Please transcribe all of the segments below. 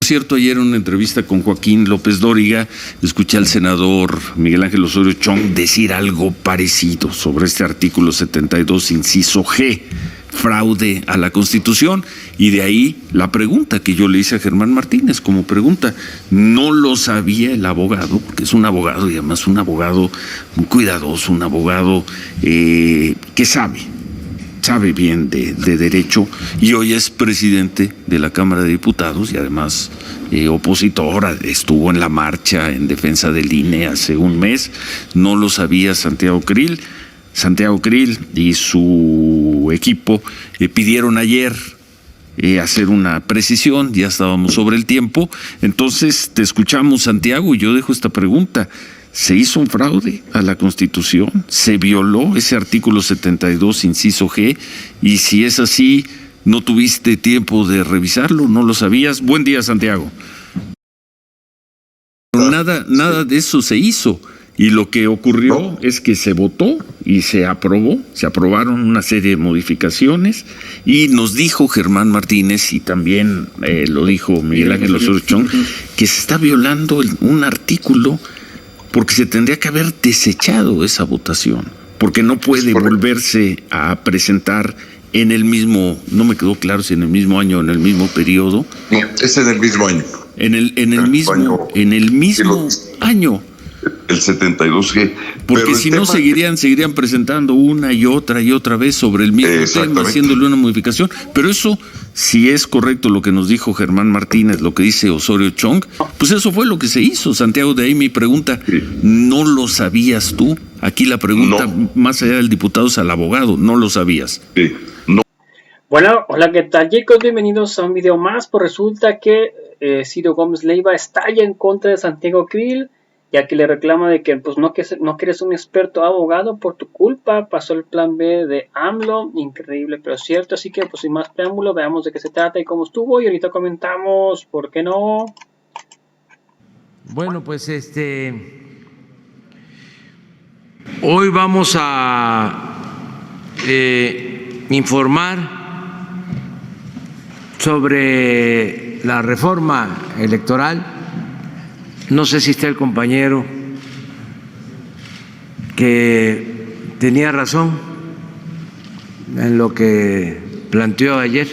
Cierto, ayer en una entrevista con Joaquín López Dóriga, escuché al senador Miguel Ángel Osorio Chong decir algo parecido sobre este artículo 72, inciso G, fraude a la Constitución, y de ahí la pregunta que yo le hice a Germán Martínez como pregunta. No lo sabía el abogado, porque es un abogado y además un abogado muy cuidadoso, un abogado que sabe bien de derecho, y hoy es presidente de la Cámara de Diputados y además opositor, estuvo en la marcha en defensa del INE hace un mes. No lo sabía Santiago Krill. Santiago Krill y su equipo pidieron ayer hacer una precisión, ya estábamos sobre el tiempo. Entonces te escuchamos, Santiago, y yo dejo esta pregunta. ¿Se hizo un fraude a la Constitución? ¿Se violó ese artículo 72, inciso G? Y si es así, ¿no tuviste tiempo de revisarlo? ¿No lo sabías? Buen día, Santiago. Nada de eso se hizo. Y lo que ocurrió es que se votó y se aprobaron una serie de modificaciones, y nos dijo Germán Martínez, y también lo dijo Miguel Ángel Osorio Chong, que se está violando un artículo, porque se tendría que haber desechado esa votación, porque no puede volverse a presentar en el mismo, no me quedó claro si en el mismo año o en el mismo periodo. No, es en el mismo año. En el mismo año. El 72G. Porque si no seguirían presentando una y otra vez sobre el mismo tema, haciéndole una modificación. Pero eso, si es correcto lo que nos dijo Germán Martínez, lo que dice Osorio Chong, pues eso fue lo que se hizo, Santiago. De ahí mi pregunta, ¿no lo sabías tú? Aquí la pregunta, más allá del diputado, es al abogado, ¿no lo sabías? Sí, no. Bueno, hola, ¿qué tal, chicos? Bienvenidos a un video más. Pues resulta que Ciro Gómez Leiva estalla en contra de Santiago Krill, ya que le reclama de que pues no que eres un experto abogado, por tu culpa pasó el plan B de AMLO. Increíble pero cierto. Así que pues sin más preámbulo, veamos de qué se trata y cómo estuvo, y ahorita comentamos, ¿por qué no? Bueno, pues hoy vamos a informar sobre la reforma electoral. No sé si está el compañero que tenía razón en lo que planteó ayer.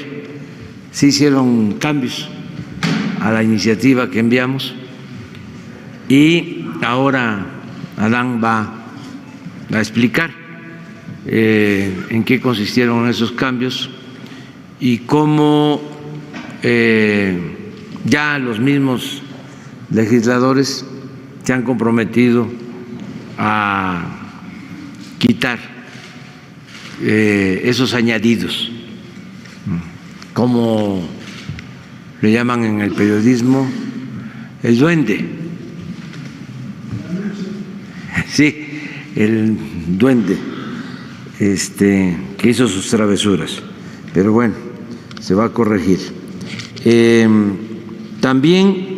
Sí hicieron cambios a la iniciativa que enviamos, y ahora Adán va a explicar en qué consistieron esos cambios y cómo ya los mismos legisladores se han comprometido a quitar esos añadidos, como le llaman en el periodismo, el duende. Sí, el duende que hizo sus travesuras. Pero bueno, se va a corregir. También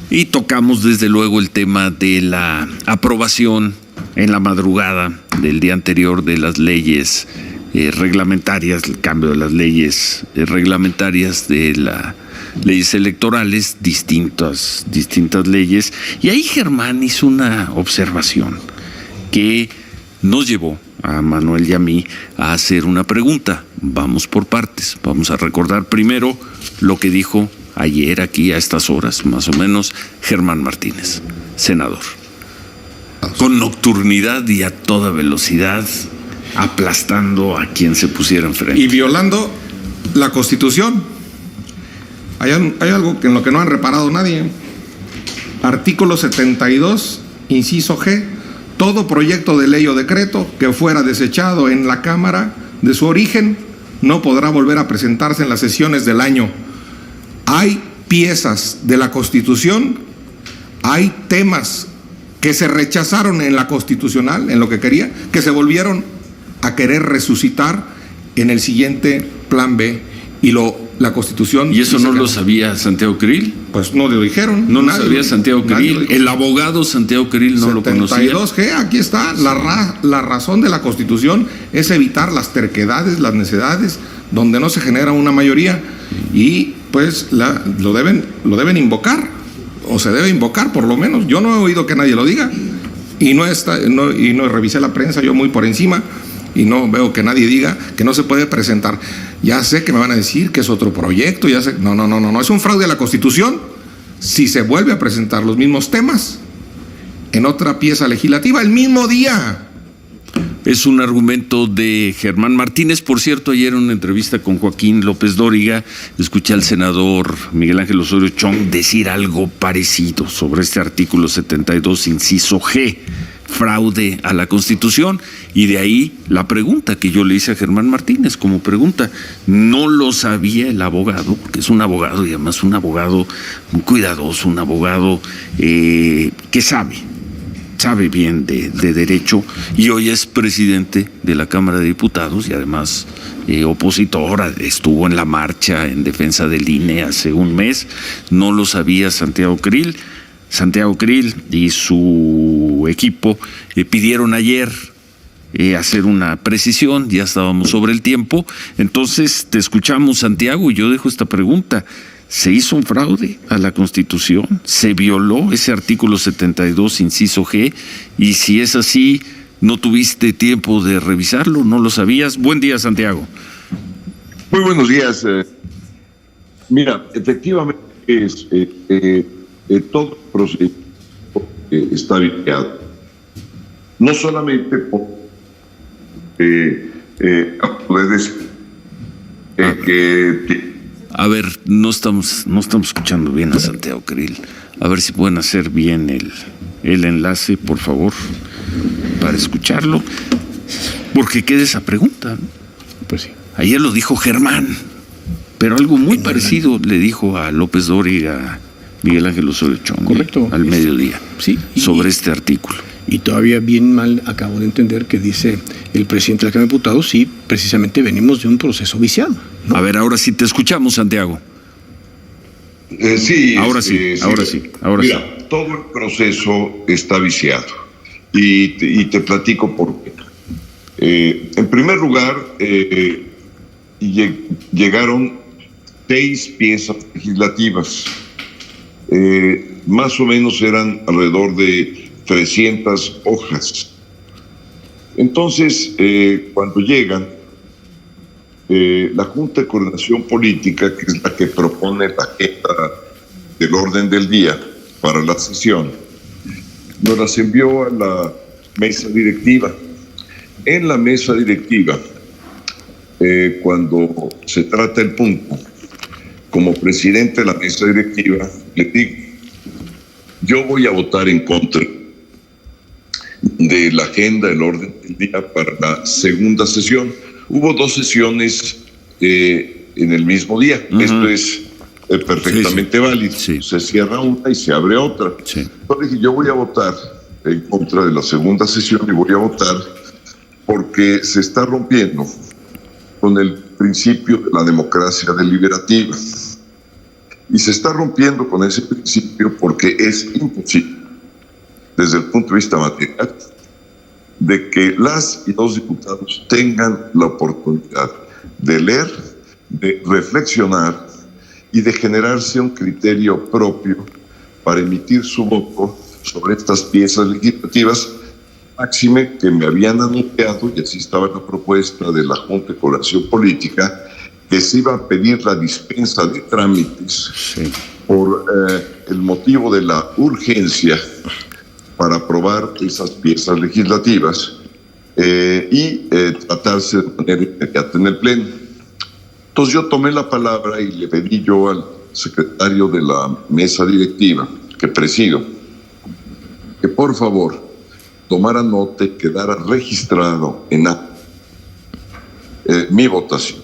y tocamos desde luego el tema de la aprobación en la madrugada del día anterior de las leyes reglamentarias, el cambio de las leyes reglamentarias de las leyes electorales, distintas leyes. Y ahí Germán hizo una observación que nos llevó a Manuel y a mí a hacer una pregunta. Vamos por partes. Vamos a recordar primero lo que dijo ayer aquí a estas horas, más o menos, Germán Martínez, senador. Con nocturnidad y a toda velocidad, aplastando a quien se pusiera enfrente. Y violando la Constitución. Hay algo en lo que no han reparado nadie. Artículo 72, inciso G. Todo proyecto de ley o decreto que fuera desechado en la Cámara de su origen no podrá volver a presentarse en las sesiones del año. Hay piezas de la Constitución, hay temas que se rechazaron en la constitucional, en lo que quería, que se volvieron a querer resucitar en el siguiente plan B. Y la Constitución... ¿Y eso dice no que lo sabía Santiago Creel? Pues no lo dijeron. No lo nadie sabía Santiago Creel. El abogado Santiago Creel no lo conocía. 72G, aquí está. La razón de la Constitución es evitar las terquedades, las necedades, donde no se genera una mayoría. Y pues lo deben invocar, o se debe invocar por lo menos. Yo no he oído que nadie lo diga. Y no revisé la prensa, yo muy por encima, y no veo que nadie diga que no se puede presentar. Ya sé que me van a decir que es otro proyecto, ya sé. No, es un fraude a la Constitución si se vuelve a presentar los mismos temas en otra pieza legislativa el mismo día. Es un argumento de Germán Martínez. Por cierto, ayer en una entrevista con Joaquín López Dóriga, escuché al senador Miguel Ángel Osorio Chong decir algo parecido sobre este artículo 72, inciso G, fraude a la Constitución, y de ahí la pregunta que yo le hice a Germán Martínez como pregunta. No lo sabía el abogado, porque es un abogado y además un abogado muy cuidadoso, un abogado que sabe bien de derecho, y hoy es presidente de la Cámara de Diputados y además opositora, estuvo en la marcha en defensa del INE hace un mes. No lo sabía Santiago Creel. Santiago Creel y su equipo pidieron ayer hacer una precisión, ya estábamos sobre el tiempo. Entonces te escuchamos, Santiago, y yo dejo esta pregunta. ¿Se hizo un fraude a la Constitución? ¿Se violó ese artículo 72, inciso G? Y si es así, ¿no tuviste tiempo de revisarlo? ¿No lo sabías? Buen día, Santiago. Muy buenos días. Mira, efectivamente todo el proceso está viciado. No solamente por poder decir que... A ver, no estamos escuchando bien a Santiago Creel. A ver si pueden hacer bien el enlace, por favor, para escucharlo. Porque queda esa pregunta, ¿no? Pues sí. Ayer lo dijo Germán, pero algo muy parecido le dijo a López Dóriga, Miguel Ángel Osorio Chong, correcto, al mediodía, sí, sobre este artículo. Y todavía bien mal acabo de entender que dice el presidente de la Cámara de Diputados, sí, precisamente venimos de un proceso viciado, ¿no? A ver, ahora sí te escuchamos, Santiago. Sí. Ahora sí. Mira, todo el proceso está viciado. Y te platico por qué. En primer lugar, llegaron 6 piezas legislativas. Más o menos eran alrededor de 300 hojas. Entonces, cuando llegan, la Junta de Coordinación Política, que es la que propone la agenda del orden del día para la sesión, nos las envió a la mesa directiva. En la mesa directiva, cuando se trata el punto, como presidente de la mesa directiva, le digo, yo voy a votar en contra de la agenda del orden del día para la segunda sesión. Hubo 2 sesiones en el mismo día. Uh-huh. Esto es perfectamente válido. Sí. Se cierra una y se abre otra. Sí. Entonces dije, yo voy a votar en contra de la segunda sesión y voy a votar porque se está rompiendo con el principio de la democracia deliberativa. Y se está rompiendo con ese principio porque es imposible, desde el punto de vista material, de que las y los diputados tengan la oportunidad de leer, de reflexionar y de generarse un criterio propio para emitir su voto sobre estas piezas legislativas, máxime que me habían anunciado, y así estaba la propuesta de la Junta de Coordinación Política, que se iba a pedir la dispensa de trámites por el motivo de la urgencia para aprobar esas piezas legislativas y tratarse de manera inmediata en el Pleno. Entonces yo tomé la palabra y le pedí yo al secretario de la mesa directiva, que presido, que por favor tomara nota y quedara registrado en mi votación.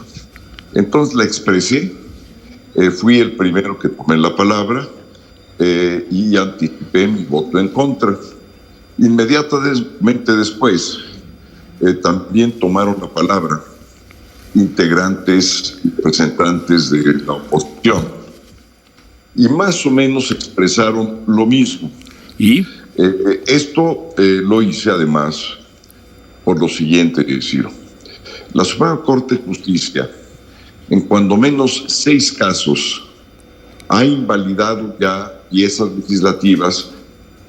Entonces la expresé, fui el primero que tomé la palabra y anticipé mi voto en contra. Inmediatamente después también tomaron la palabra integrantes y representantes de la oposición. Y más o menos expresaron lo mismo. ¿Y? Esto lo hice además por lo siguiente, Ciro. La Suprema Corte de Justicia, en cuando menos 6 casos, ha invalidado ya piezas legislativas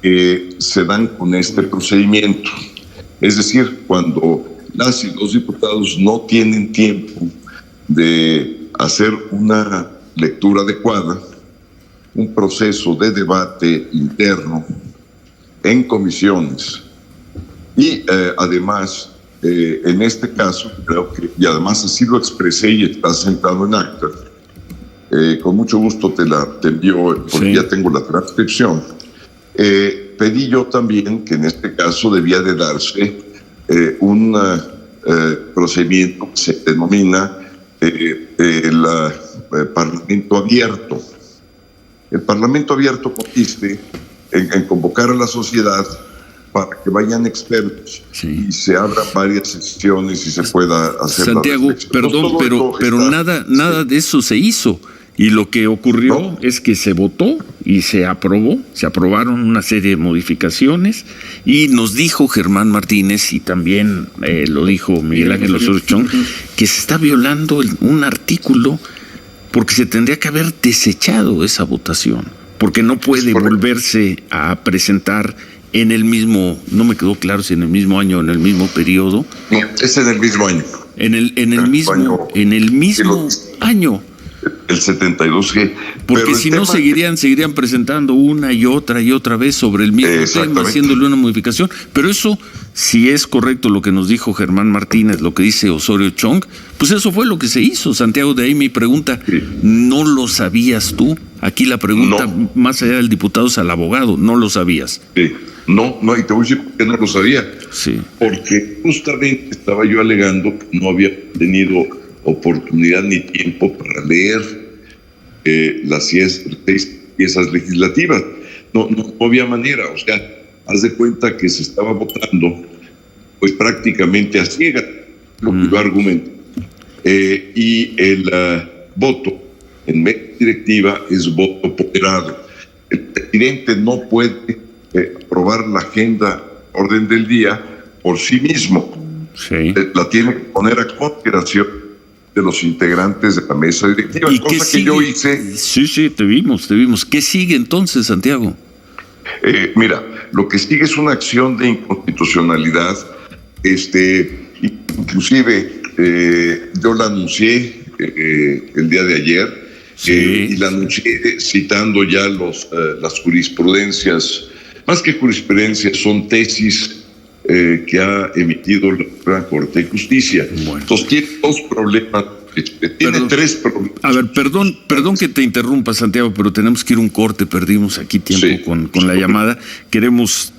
que se dan con este procedimiento. Es decir, cuando las y los diputados no tienen tiempo de hacer una lectura adecuada, un proceso de debate interno en comisiones y además en este caso creo que, y además así lo expresé y está sentado en acta, con mucho gusto te envío porque sí, ya tengo la transcripción. Pedí yo también que en este caso debía de darse un procedimiento que se denomina el Parlamento Abierto. El Parlamento Abierto consiste en convocar a la sociedad para que vayan expertos, sí, y se abran varias sesiones y se pueda hacer. Santiago, perdón, pero nada de eso se hizo. Y lo que ocurrió es que se votó y se aprobaron una serie de modificaciones, y nos dijo Germán Martínez, y también lo dijo Miguel Ángel Osorio Chong, que se está violando un artículo porque se tendría que haber desechado esa votación, porque no puede volverse a presentar en el mismo, no me quedó claro si en el mismo año o en el mismo periodo. Es en el mismo año. En el mismo año. El 72G. Porque si no seguirían presentando una y otra vez sobre el mismo tema, haciéndole una modificación. Pero eso, si es correcto lo que nos dijo Germán Martínez, lo que dice Osorio Chong, pues eso fue lo que se hizo, Santiago. De ahí mi pregunta, sí, ¿no lo sabías tú? Aquí la pregunta, más allá del diputado, es al abogado, ¿no lo sabías? Sí. No, y te voy a decir por qué no lo sabía. Sí. Porque justamente estaba yo alegando que no había tenido oportunidad ni tiempo para leer las 6 piezas legislativas. No había manera. O sea, haz de cuenta que se estaba votando pues prácticamente a ciegas, lo que yo argumento. Y el voto en mesa directiva es voto ponderado. El presidente no puede aprobar la agenda, orden del día por sí mismo. Sí. La tiene que poner a consideración de los integrantes de la mesa directiva, cosa que yo hice. Sí, te vimos. ¿Qué sigue entonces, Santiago? Mira, lo que sigue es una acción de inconstitucionalidad. Inclusive yo la anuncié el día de ayer, sí, y la anuncié citando ya las jurisprudencias, más que jurisprudencias, son tesis que ha emitido la Suprema Corte de Justicia. Bueno. Entonces tiene 2 problemas, tiene 3 problemas. A ver, perdón que te interrumpa, Santiago, pero tenemos que ir un corte, perdimos aquí tiempo, sí, con la llamada. Queremos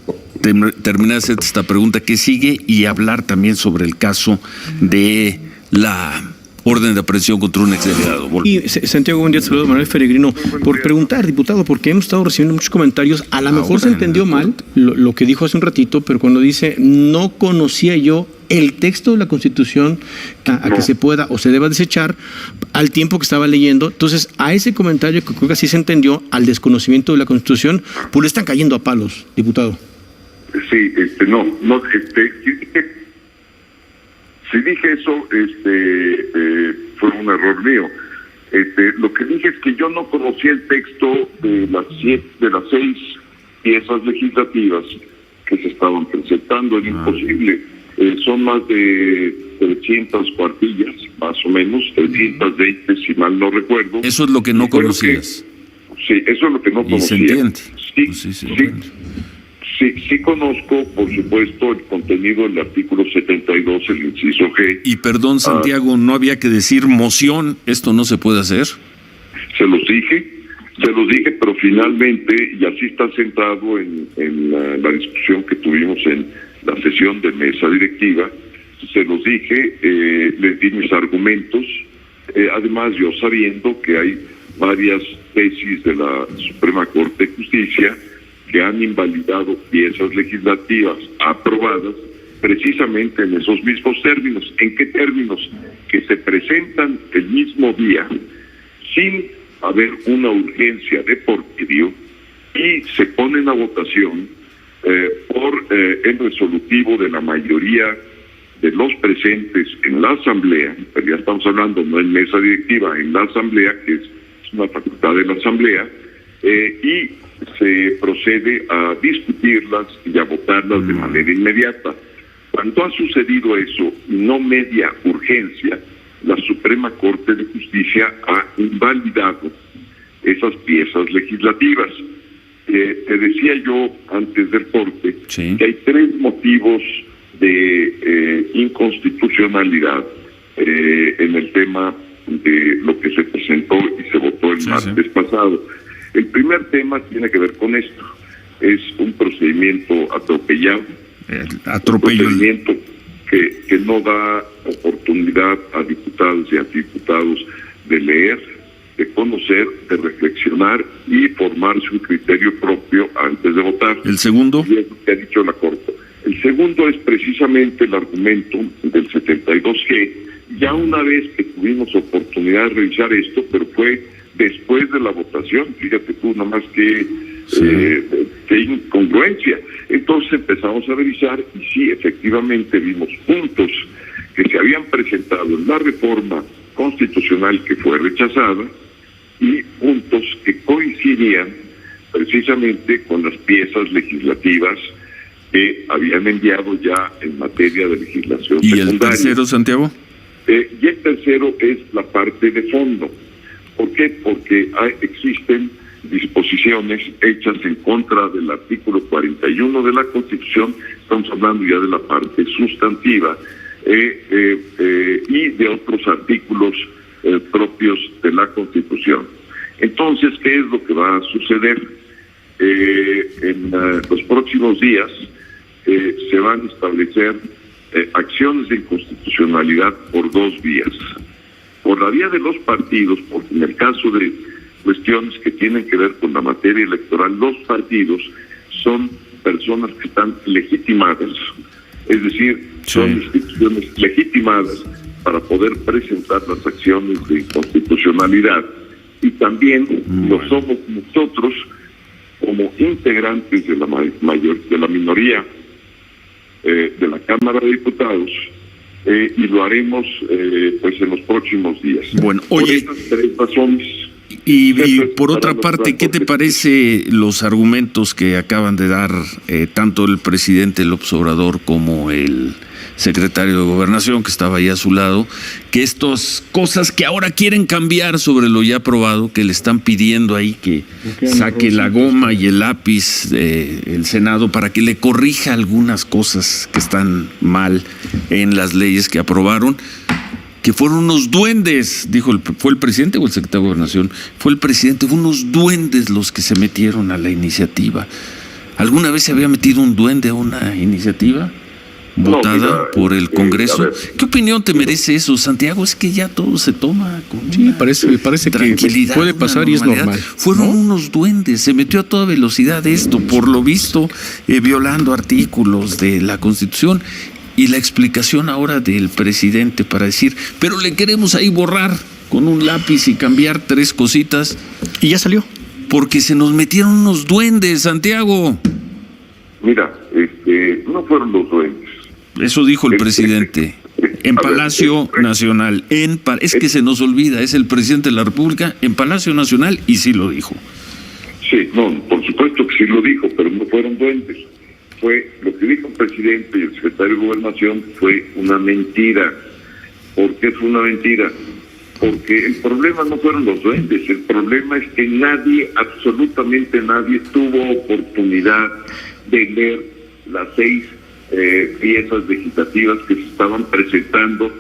terminar de hacer esta pregunta, ¿qué sigue? Y hablar también sobre el caso de la orden de aprehensión contra un exdelegado. Y Santiago, buen día, saludo a Manuel Peregrino. Por preguntar, diputado, porque hemos estado recibiendo muchos comentarios, a lo mejor se entendió mal lo que dijo hace un ratito, pero cuando dice, no conocía yo el texto de la Constitución a que se pueda o se deba desechar al tiempo que estaba leyendo. Entonces, a ese comentario que creo que así se entendió, al desconocimiento de la Constitución, pues le están cayendo a palos, diputado. Sí, si dije eso, fue un error mío. Lo que dije es que yo no conocía el texto de las 6 piezas legislativas que se estaban presentando. Era imposible. Son más de 300 cuartillas, más o menos, 320 si mal no recuerdo. Eso es lo que no conocías. Sí, eso es lo que no conocía. ¿Y se entiende? Sí, pues sí conozco, por supuesto, el contenido del artículo 72, el inciso G. Y perdón, Santiago, ¿no había que decir moción? ¿Esto no se puede hacer? Se los dije, pero finalmente, y así está centrado en la discusión que tuvimos en la sesión de mesa directiva, se los dije, les di mis argumentos, además yo sabiendo que hay varias tesis de la Suprema Corte de Justicia que han invalidado piezas legislativas aprobadas precisamente en esos mismos términos. ¿En qué términos? Que se presentan el mismo día sin haber una urgencia de por medio y se ponen a votación por el resolutivo de la mayoría de los presentes en la Asamblea, pero ya estamos hablando no en mesa directiva, en la Asamblea, que es una facultad de la Asamblea, y se procede a discutirlas y a votarlas de manera inmediata. Cuando ha sucedido eso, no media urgencia, la Suprema Corte de Justicia ha invalidado esas piezas legislativas. Te decía yo antes del corte que hay 3 motivos de inconstitucionalidad en el tema de lo que se presentó y se votó el martes pasado. El primer tema tiene que ver con esto. Es un procedimiento atropellado, un procedimiento que no da oportunidad a diputados y a diputados de leer, de conocer, de reflexionar y formarse un criterio propio antes de votar. ¿El segundo? Y es lo que ha dicho la Corte. El segundo es precisamente el argumento del 72G. Ya una vez que tuvimos oportunidad de revisar esto, pero fue después de la votación, fíjate tú, nada más que incongruencia. Entonces empezamos a revisar y sí, efectivamente vimos puntos que se habían presentado en la reforma constitucional que fue rechazada y puntos que coincidían precisamente con las piezas legislativas que habían enviado ya en materia de legislación secundaria. ¿Y el tercero, Santiago? Y el tercero es la parte de fondo. ¿Por qué? Porque existen disposiciones hechas en contra del artículo 41 de la Constitución, estamos hablando ya de la parte sustantiva, y de otros artículos propios de la Constitución. Entonces, ¿qué es lo que va a suceder? En los próximos días se van a establecer acciones de inconstitucionalidad por 2 vías. Por la vía de los partidos, porque en el caso de cuestiones que tienen que ver con la materia electoral, los partidos son personas que están legitimadas, es decir, son instituciones legitimadas para poder presentar las acciones de inconstitucionalidad. Y también lo somos nosotros como integrantes de la minoría de la Cámara de Diputados, y lo haremos pues en los próximos días. Bueno, oye, por estas 3 razones. Y por otra parte, ¿qué te parece los argumentos que acaban de dar tanto el presidente López Obrador como el secretario de Gobernación, que estaba ahí a su lado, que estas cosas que ahora quieren cambiar sobre lo ya aprobado, que le están pidiendo ahí que saque la goma y el lápiz el Senado para que le corrija algunas cosas que están mal en las leyes que aprobaron? Que fueron unos duendes, dijo, ¿fue el presidente o el secretario de Gobernación? Fue el presidente, fueron unos duendes los que se metieron a la iniciativa. ¿Alguna vez se había metido un duende a una iniciativa votada por el Congreso? ¿Qué opinión te merece eso, Santiago? Es que ya todo se toma con parece tranquilidad, que puede pasar y es normal. Fueron unos duendes, se metió a toda velocidad esto, por lo visto, violando artículos de la Constitución. Y la explicación ahora del presidente para decir, pero le queremos ahí borrar con un lápiz y cambiar 3 cositas. Y ya salió. Porque se nos metieron unos duendes, Santiago. Mira, no fueron los duendes. Eso dijo el presidente en Palacio Nacional. Es que se nos olvida, es el presidente de la República en Palacio Nacional y sí lo dijo. Sí, no, por supuesto que sí lo dijo, pero no fueron duendes. Fue lo que dijo el presidente y el secretario de Gobernación fue una mentira. ¿Por qué fue una mentira? Porque el problema no fueron los duendes, el problema es que nadie, absolutamente nadie, tuvo oportunidad de leer las 6 piezas legislativas que se estaban presentando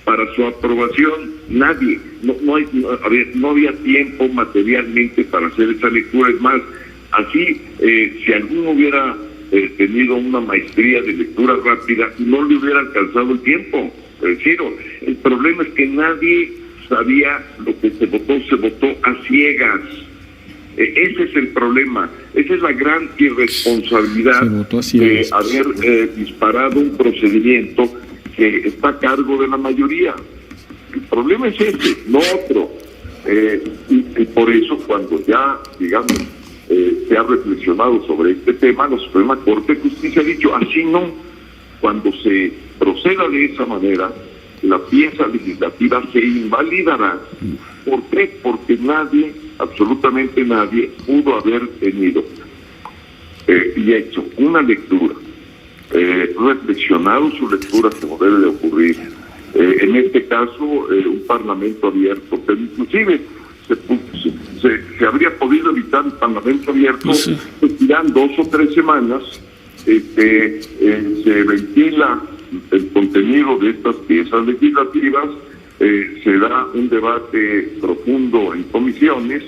para su aprobación. Nadie, no había tiempo materialmente para hacer esa lectura. Es más, así, si alguno hubiera tenido una maestría de lectura rápida, no le hubiera alcanzado el tiempo. Ciro, el problema es que nadie sabía lo que se votó a ciegas. Ese es el problema, esa es la gran irresponsabilidad de haber disparado un procedimiento que está a cargo de la mayoría. El problema es ese, no otro. Y por eso cuando ya, digamos, se ha reflexionado sobre este tema, la Suprema Corte de Justicia ha dicho, así no, cuando se proceda de esa manera, la pieza legislativa se invalidará. ¿Por qué? Porque nadie, absolutamente nadie, pudo haber tenido y hecho una lectura, reflexionado su lectura como debe de ocurrir. En este caso, un parlamento abierto, pero inclusive se habría podido evitar un parlamento abierto, se tiran 2 o 3 semanas, se ventila el contenido de estas piezas legislativas, se da un debate profundo en comisiones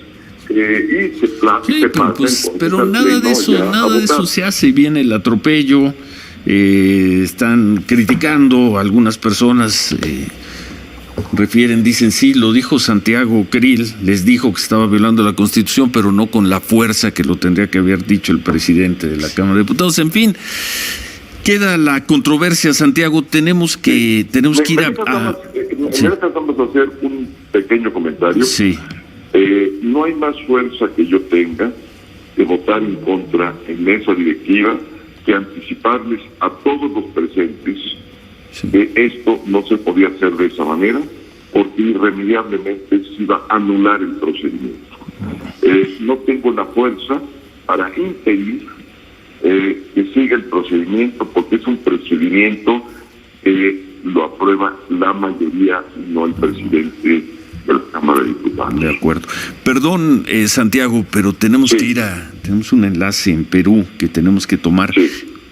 y se pasa. Pero nada de eso se hace. Viene el atropello, están criticando, algunas personas dicen sí, lo dijo Santiago Krill, les dijo que estaba violando la Constitución, pero no con la fuerza que lo tendría que haber dicho el presidente de la Cámara de Diputados. En fin, queda la controversia, Santiago. Tenemos que ir a Vamos a hacer un pequeño comentario. Sí. No hay más fuerza que yo tenga de votar en contra en esa directiva que anticiparles a todos los presentes que esto no se podía hacer de esa manera, porque irremediablemente se iba a anular el procedimiento. No tengo la fuerza para impedir que siga el procedimiento, porque es un procedimiento que lo aprueba la mayoría, no el presidente de la Cámara de Diputados. De acuerdo. Perdón, Santiago, pero tenemos que ir tenemos un enlace en Perú que tenemos que tomar.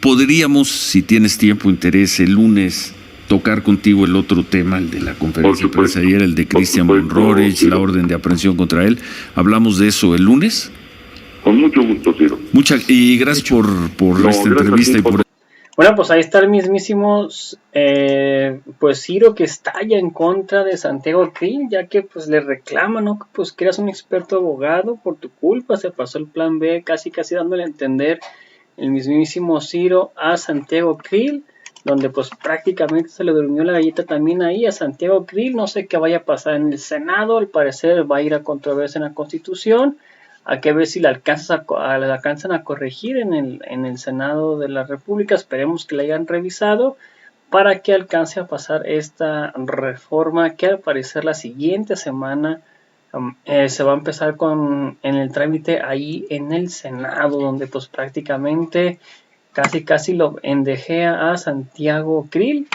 Podríamos, si tienes tiempo, interés, el lunes tocar contigo el otro tema, el de la conferencia de prensa ayer, el de Cristian von Roerich, la orden de aprehensión contra él. ¿Hablamos de eso el lunes? Con mucho gusto, Ciro. Y gracias por esta entrevista. Bueno, pues ahí está el mismísimo pues Ciro, que estalla en contra de Santiago Krill, ya que pues le reclama, ¿no? Pues que eras un experto abogado, por tu culpa se pasó el plan B, casi dándole a entender el mismísimo Ciro a Santiago Krill, donde pues prácticamente se le durmió la galleta también ahí a Santiago Krill. No sé qué vaya a pasar en el Senado, al parecer va a ir a controversia en la Constitución. Hay que ver si la alcanzan a corregir en el Senado de la República. Esperemos que la hayan revisado para que alcance a pasar esta reforma que al parecer la siguiente semana se va a empezar en el trámite ahí en el Senado, donde pues prácticamente casi lo endejea a Santiago Krill.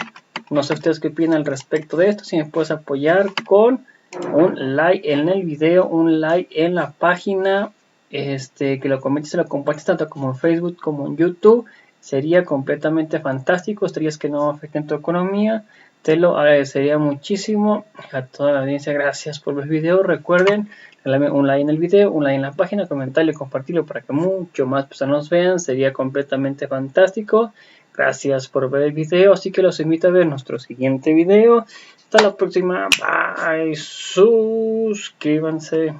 No sé ustedes qué opinan al respecto de esto. Si me puedes apoyar con un like en el video, un like en la página, que lo comentes y lo compartes tanto como en Facebook como en YouTube, sería completamente fantástico. Estarías que no afecten tu economía, te lo agradecería muchísimo. A toda la audiencia, gracias por ver el video. Recuerden, un like en el video, un like en la página, comentarlo y compartirlo para que mucho más personas nos vean, sería completamente fantástico. Gracias por ver el video, así que los invito a ver nuestro siguiente video. Hasta la próxima, bye, suscríbanse.